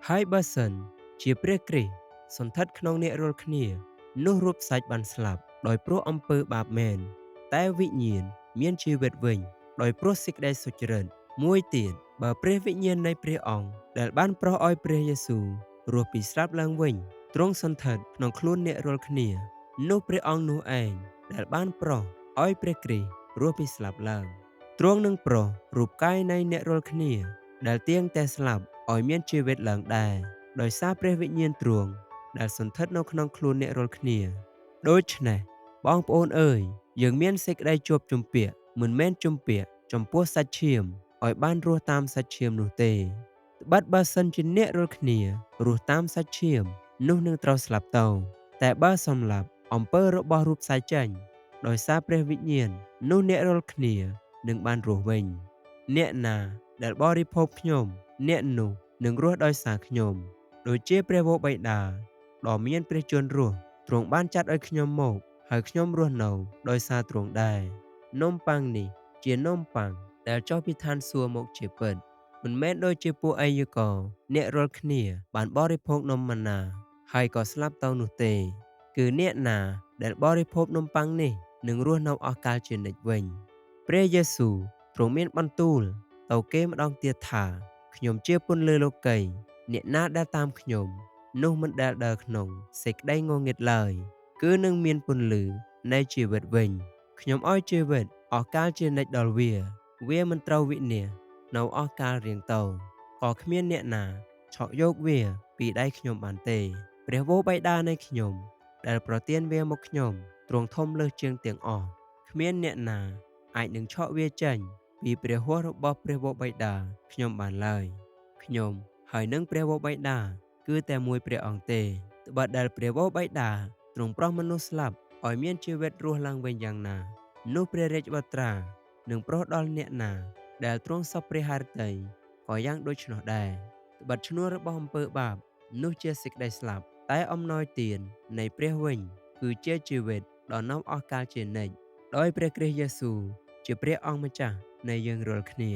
ហើយបើសិនជាព្រះគ្រីស្ទសន្ធិដ្ឋក្នុងអ្នករាល់គ្នានោះរូបសាច់បានស្លាប់ដោយព្រោះអំពើបាបមែនតែវិញ្ញាណមានជីវិតវិញដោយព្រោះសេចក្តីសុចរិតមួយទៀតបើព្រះវិញ្ញាណនៃព្រះអង្គដែលបានប្រោសឲ្យព្រះយេស៊ូវរស់ពីស្លាប់ឡើងវិញទ្រង់សន្ធិដ្ឋក្នុងខ្លួនអ្នករាល់គ្នានោះព្រះអង្គនោះឯងដែលបានប្រោសឲ្យព្រះគ្រីស្ទរស់ពីស្លាប់ឡើងទ្រង់នឹងប្រោសរូបកាយនៃអ្នករាល់គ្នាដែលទៀងតែស្លាប់ឲ្យមានជីវិតឡើងដែរដោយសារព្រះវិញ្ញាណទ្រង់ដែលសន្ធិដ្ឋនៅក្នុងខ្លួនអ្នករាល់គ្នាដូច្នេះបងប្អូនអើយយើងមានសេចក្តីជាប់ជំពាក់មិនមែនជំពាក់ចំពោះសាច់ឈាមឲ្យបានរស់តាមសាច់ឈាមនោះទេត្បិតបើសិនជាអ្នករាល់គ្នារស់តាមសាច់ឈាមនោះនឹងត្រូវស្លាប់ទៅតែបើសម្លាប់អំពើរបស់រូបសាច់ចេញដោយសារព្រះវិញ្ញាណនោះអ្នករាល់គ្នានឹងបានរស់វិញអ្នកណាដែលបរិភោគខ្ញុំអ្នកនោះនឹងរស់ដោយសារខ្ញុំដូចជាព្រះវរបិតាដ៏មានព្រះជន្មរស់ទ្រង់បានចាត់ឲ្យខ្ញុំមកហើយខ្ញុំរស់នៅដោយសារទ្រង់ដែរនំប៉័ងនេះជានំប៉័ងដែលចុះពីឋានសួគ៌មកជាពិតមិនមែនដូចជាពួកឥយ្យករអ្នករាល់គ្នាបានបរិភោគនំម៉ាណាហើយក៏ស្លាប់ទៅនោះទេគឺអ្នកណាដែលបរិភោគនំប៉័ងនេះនឹងរស់នៅអស់កាលជានិច្ចវិញព្រះយេស៊ូវទ្រង់មានបន្ទូលទៅគេម្ដងទៀតថាខ្ញុំជាពន្លឺលោកីអ្នកណាដែលតាមខ្ញុំនោះមិនដែលដើរក្នុងសេចក្តីងងឹតឡើយគឺនឹងមានពន្លឺនៃជីវិតវិញខ្ញុំឲ្យជីវិតអស់កាលជានិច្ចដល់វាមិនត្រូវវិនាសនៅអស់កាលរៀងទៅក៏គ្មានអ្នកណាឆក់យកវាពីដៃខ្ញុំបានទេព្រះវរបិតានៃខ្ញុំដែលប្រទានវាមកខ្ញុំទ្រង់ធំលើសជាងទាំងអស់គ្មានអ្នកណាអាចនឹងឆក់វាចេញពីព្រះហស្ថរបស់ព្រះវរបិតាខ្ញុំបានឡើយខ្ញុំហើយនឹងព្រះវរបិតាគឺតែមួយព្រះអង្គទេត្បិតដែលព្រះវរបិតាទ្រង់ប្រោសមនុស្សស្លាប់ឲ្យមានជីវិតរស់ឡើងវិញយ៉ាងណានោះព្រះរាជបុត្រានឹងប្រោសដល់អ្នកណាដែលទ្រង់សពព្រះハរតីក៏យ៉ាងដូច្នោះដែរត្បិតឈ្នួលរបស់អំពើបាបនោះជាសេចក្តីស្លាប់តែអំណោយទាននៃព្រះវិញគឺជាជីវិតដ៏នៅអស់កាលជានិច្ចដោយព្រះគ្រីស្ទយេស៊ូវជាព្រះអង្គម្ចាស់នៃយើងរាល់គ្នា